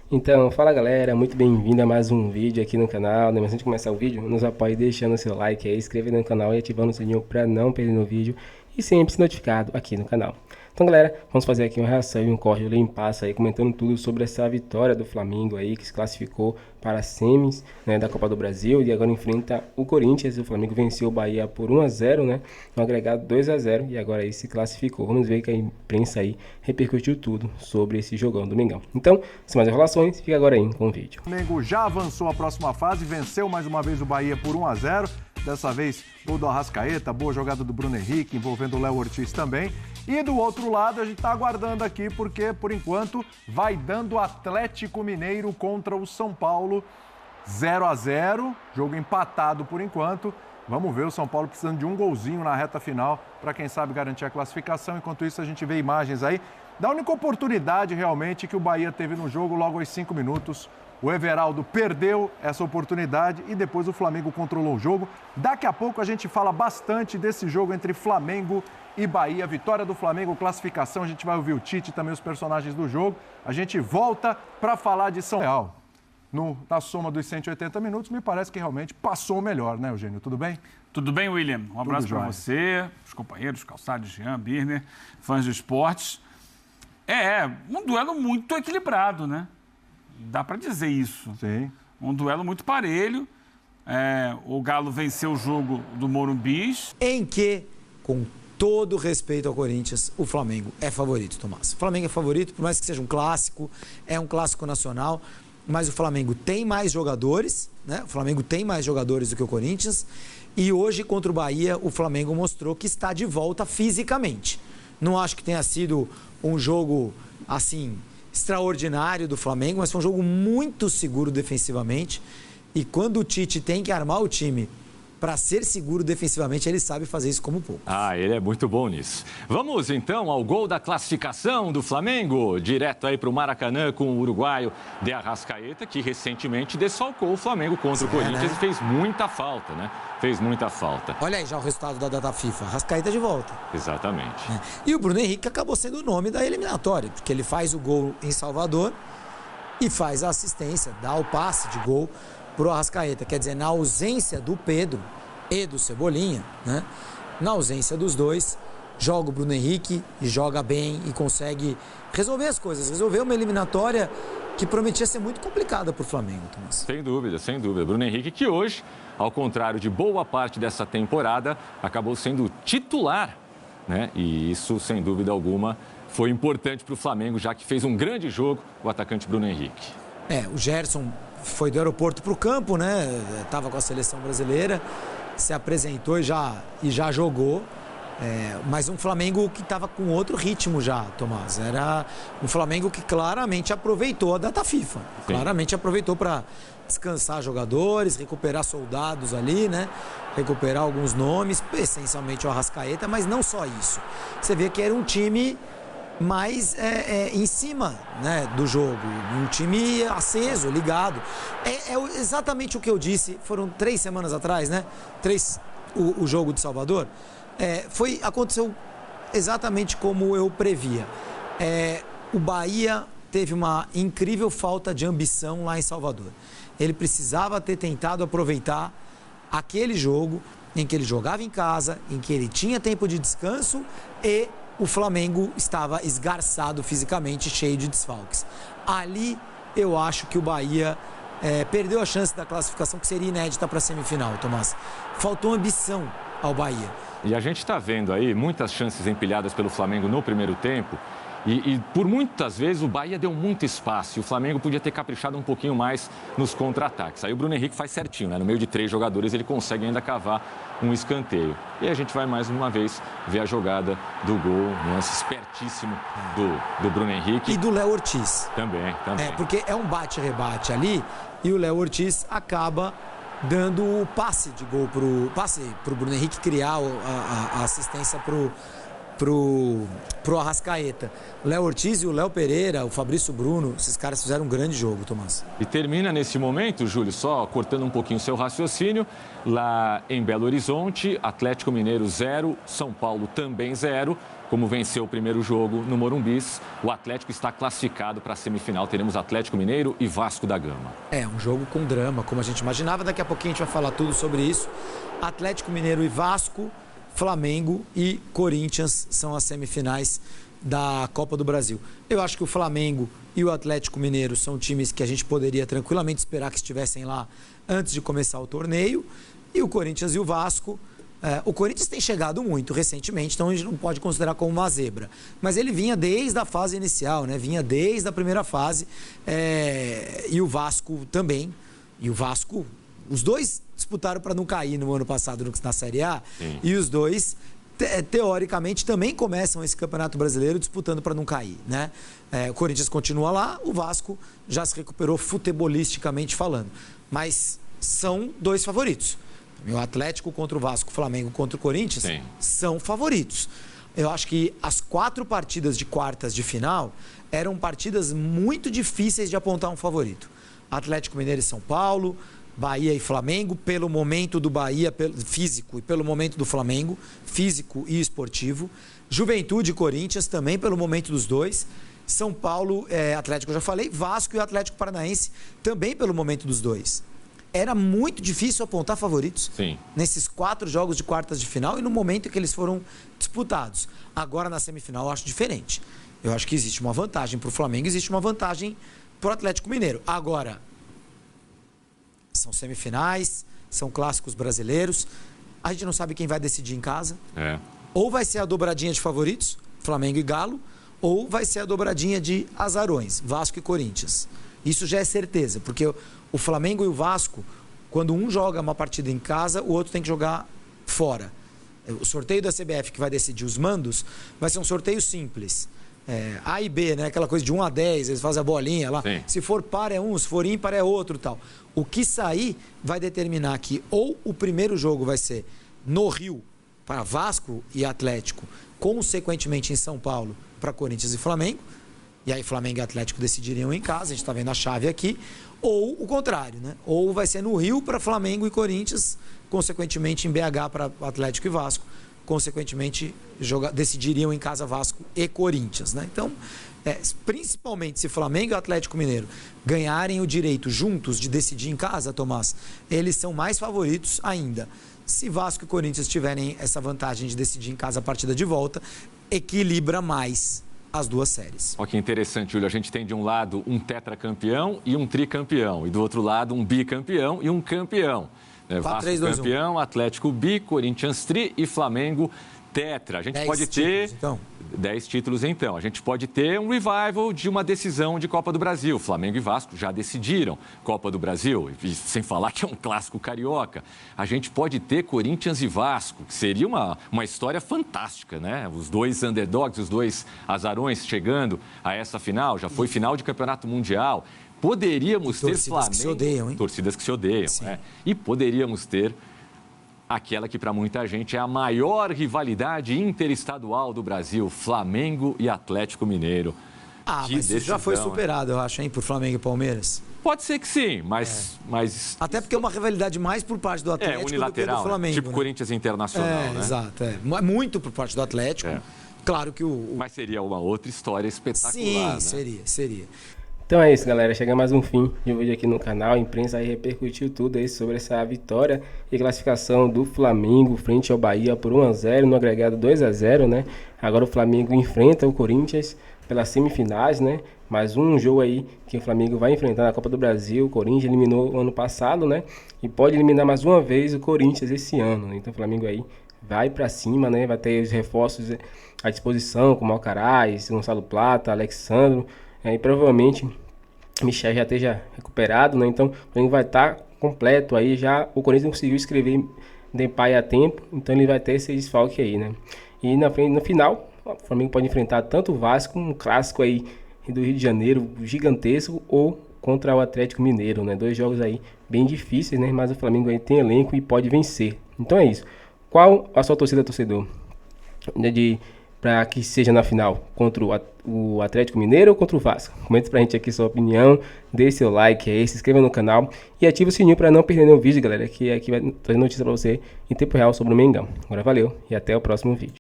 Então, fala galera, muito bem-vindo a mais um vídeo aqui no canal. Antes de começar o vídeo, nos apoie deixando seu like aí, inscreva no canal e ativando o sininho para não perder no vídeo e sempre ser notificado aqui no canal. Então galera, vamos fazer aqui uma reação e um corte ali em passo aí, comentando tudo sobre essa vitória do Flamengo aí, que se classificou para as semis, né, da Copa do Brasil e agora enfrenta o Corinthians. O Flamengo venceu o Bahia por 1-0, né, no agregado 2-0 e agora aí se classificou. Vamos ver que a imprensa aí repercutiu tudo sobre esse jogão domingão. Então, sem mais enrolações, fica agora aí com o vídeo. O Flamengo já avançou à próxima fase, venceu mais uma vez o Bahia por 1-0. Dessa vez, gol do Arrascaeta, boa jogada do Bruno Henrique, envolvendo o Léo Ortiz também. E do outro lado, a gente está aguardando aqui, porque, por enquanto, vai dando Atlético Mineiro contra o São Paulo, 0-0, jogo empatado por enquanto. Vamos ver o São Paulo precisando de um golzinho na reta final para, quem sabe, garantir a classificação. Enquanto isso, a gente vê imagens aí da única oportunidade, realmente, que o Bahia teve no jogo logo aos 5 minutos. O Everaldo perdeu essa oportunidade e depois o Flamengo controlou o jogo. Daqui a pouco a gente fala bastante desse jogo entre Flamengo e Bahia. Vitória do Flamengo, classificação. A gente vai ouvir o Tite e também os personagens do jogo. A gente volta para falar de São Paulo. Na soma dos 180 minutos, me parece que realmente passou o melhor, né, Eugênio? Tudo bem? Tudo bem, William? Um abraço para você, os companheiros, Calçado, Jean, Birner, fãs de esportes. Um duelo muito equilibrado, né? Dá para dizer isso. Sim. Um duelo muito parelho. O Galo venceu o jogo do Morumbi. Em que, com todo respeito ao Corinthians, o Flamengo é favorito, Tomás. O Flamengo é favorito, por mais que seja um clássico, é um clássico nacional, mas o Flamengo tem mais jogadores, né? O Flamengo tem mais jogadores do que o Corinthians. E hoje, contra o Bahia, o Flamengo mostrou que está de volta fisicamente. Não acho que tenha sido um jogo, assim, extraordinário do Flamengo, mas foi um jogo muito seguro defensivamente. E quando o Tite tem que armar o time para ser seguro defensivamente, ele sabe fazer isso como pouco. Ele é muito bom nisso. Vamos então ao gol da classificação do Flamengo, direto aí para o Maracanã com o uruguaio de Arrascaeta, que recentemente desfalcou o Flamengo contra o Corinthians, né? E fez muita falta, né? Fez muita falta. Olha aí já o resultado da data FIFA, Arrascaeta de volta. Exatamente. E o Bruno Henrique acabou sendo o nome da eliminatória, porque ele faz o gol em Salvador e faz a assistência, dá o passe de gol pro Arrascaeta. Quer dizer, na ausência do Pedro e do Cebolinha, né? Na ausência dos dois, joga o Bruno Henrique e joga bem e consegue resolver as coisas. Resolver uma eliminatória que prometia ser muito complicada pro Flamengo, Tomás. Sem dúvida, sem dúvida. Bruno Henrique, que hoje, ao contrário de boa parte dessa temporada, acabou sendo titular, né? E isso, sem dúvida alguma, foi importante para o Flamengo, já que fez um grande jogo o atacante Bruno Henrique. O Gerson foi do aeroporto para o campo, né? Estava com a seleção brasileira, se apresentou e já jogou. Mas um Flamengo que estava com outro ritmo já, Tomás. Era um Flamengo que claramente aproveitou a data FIFA. Sim. Claramente aproveitou para descansar jogadores, recuperar soldados ali, né? Recuperar alguns nomes, essencialmente o Arrascaeta, mas não só isso. Você vê que era um time mais em cima, né, do jogo, um time aceso, ligado. Exatamente o que eu disse, foram 3 semanas atrás, né? O jogo de Salvador. Aconteceu exatamente como eu previa. O Bahia teve uma incrível falta de ambição lá em Salvador. Ele precisava ter tentado aproveitar aquele jogo em que ele jogava em casa, em que ele tinha tempo de descanso e o Flamengo estava esgarçado fisicamente, cheio de desfalques. Ali eu acho que o Bahia perdeu a chance da classificação, que seria inédita para a semifinal, Tomás. Faltou ambição ao Bahia. E a gente está vendo aí muitas chances empilhadas pelo Flamengo no primeiro tempo. E por muitas vezes o Bahia deu muito espaço e o Flamengo podia ter caprichado um pouquinho mais nos contra-ataques. Aí o Bruno Henrique faz certinho, né? No meio de 3 jogadores ele consegue ainda cavar um escanteio. E a gente vai mais uma vez ver a jogada do gol, um lance espertíssimo do Bruno Henrique. E do Léo Ortiz. Também. Porque é um bate-rebate ali e o Léo Ortiz acaba dando o passe de gol pro Bruno Henrique criar a assistência pro Arrascaeta. O Léo Ortiz e o Léo Pereira, o Fabrício Bruno, esses caras fizeram um grande jogo, Tomás. E termina nesse momento, Júlio, só cortando um pouquinho o seu raciocínio, lá em Belo Horizonte, Atlético Mineiro 0, São Paulo também 0. Como venceu o primeiro jogo no Morumbis, o Atlético está classificado para a semifinal. Teremos Atlético Mineiro e Vasco da Gama. É, um jogo com drama, como a gente imaginava. Daqui a pouquinho a gente vai falar tudo sobre isso. Atlético Mineiro e Vasco, Flamengo e Corinthians são as semifinais da Copa do Brasil. Eu acho que o Flamengo e o Atlético Mineiro são times que a gente poderia tranquilamente esperar que estivessem lá antes de começar o torneio. E o Corinthians e o Vasco... o Corinthians tem chegado muito recentemente, então a gente não pode considerar como uma zebra. Mas ele vinha desde a fase inicial, né? Vinha desde a primeira fase. E o Vasco também. E o Vasco, os dois disputaram para não cair no ano passado na Série A. Sim. E os dois, teoricamente, também começam esse Campeonato Brasileiro disputando para não cair, né? O Corinthians continua lá, o Vasco já se recuperou futebolisticamente falando. Mas são dois favoritos. O Atlético contra o Vasco, o Flamengo contra o Corinthians, sim, são favoritos. Eu acho que as 4 partidas de quartas de final eram partidas muito difíceis de apontar um favorito. Atlético Mineiro e São Paulo, Bahia e Flamengo, pelo momento do Bahia físico e pelo momento do Flamengo, físico e esportivo. Juventude e Corinthians também pelo momento dos dois. São Paulo, Atlético eu já falei, Vasco e Atlético Paranaense também pelo momento dos dois. Era muito difícil apontar favoritos. Sim. Nesses 4 jogos de quartas de final e no momento em que eles foram disputados. Agora, na semifinal, eu acho diferente. Eu acho que existe uma vantagem para o Flamengo, existe uma vantagem para o Atlético Mineiro. Agora, são semifinais, são clássicos brasileiros. A gente não sabe quem vai decidir em casa. Ou vai ser a dobradinha de favoritos, Flamengo e Galo, ou vai ser a dobradinha de azarões, Vasco e Corinthians. Isso já é certeza, porque o Flamengo e o Vasco, quando um joga uma partida em casa, o outro tem que jogar fora. O sorteio da CBF que vai decidir os mandos vai ser um sorteio simples. A e B, né? Aquela coisa de 1 a 10, eles fazem a bolinha lá. Sim. Se for par é um, se for ímpar é outro, tal. O que sair vai determinar que ou o primeiro jogo vai ser no Rio para Vasco e Atlético, consequentemente em São Paulo para Corinthians e Flamengo. E aí Flamengo e Atlético decidiriam em casa, a gente está vendo a chave aqui, ou o contrário, né? Ou vai ser no Rio para Flamengo e Corinthians, consequentemente em BH para Atlético e Vasco, consequentemente decidiriam em casa Vasco e Corinthians, né? Então, principalmente se Flamengo e Atlético Mineiro ganharem o direito juntos de decidir em casa, Tomás, eles são mais favoritos ainda. Se Vasco e Corinthians tiverem essa vantagem de decidir em casa a partida de volta, equilibra mais as duas séries. Olha que interessante, Júlio. A gente tem de um lado um tetracampeão e um tricampeão. E do outro lado um bicampeão e um campeão. 4, Vasco 3, 2, campeão, 1. Atlético bi, Corinthians tri e Flamengo tetra. A gente pode ter 10 títulos, então. A gente pode ter um revival de uma decisão de Copa do Brasil. Flamengo e Vasco já decidiram Copa do Brasil, e sem falar que é um clássico carioca. A gente pode ter Corinthians e Vasco, que seria uma história fantástica, né? Os dois underdogs, os dois azarões chegando a essa final. Já foi final de campeonato mundial. Poderíamos ter Flamengo... que se odeiam, hein? Torcidas que se odeiam, né? E poderíamos ter aquela que para muita gente é a maior rivalidade interestadual do Brasil, Flamengo e Atlético Mineiro. Mas isso já foi superado, eu acho, hein, por Flamengo e Palmeiras. Pode ser que sim, mas... Até porque é uma rivalidade mais por parte do Atlético unilateral, do que do Flamengo. Tipo, né? Corinthians Internacional, né? Exato, muito por parte do Atlético. Claro que Mas seria uma outra história espetacular, sim, né? Seria. Então é isso, galera. Chega mais um fim de um vídeo aqui no canal. A imprensa aí repercutiu tudo aí sobre essa vitória e classificação do Flamengo frente ao Bahia por 1 a 0 no agregado 2 a 0, né? Agora o Flamengo enfrenta o Corinthians pelas semifinais, né? Mais um jogo aí que o Flamengo vai enfrentar na Copa do Brasil. O Corinthians eliminou o ano passado, né? E pode eliminar mais uma vez o Corinthians esse ano, né? Então o Flamengo aí vai pra cima, né? Vai ter os reforços à disposição, como Alcaraz, Gonçalo Plata, Alexandro. E provavelmente Michel já esteja recuperado, né? Então o Flamengo vai estar completo aí. Já o Corinthians não conseguiu escrever Depay a tempo, então ele vai ter esse desfalque aí, né? E no final, o Flamengo pode enfrentar tanto o Vasco, um clássico aí do Rio de Janeiro, gigantesco, ou contra o Atlético Mineiro, né? 2 jogos aí bem difíceis, né? Mas o Flamengo aí tem elenco e pode vencer. Então é isso. Qual a sua torcida, torcedor? para que seja na final contra o Atlético Mineiro ou contra o Vasco? Comenta pra gente aqui sua opinião, deixe seu like aí, se inscreva no canal e ative o sininho para não perder nenhum vídeo, galera, que aqui vai trazer notícia para você em tempo real sobre o Mengão. Agora valeu e até o próximo vídeo.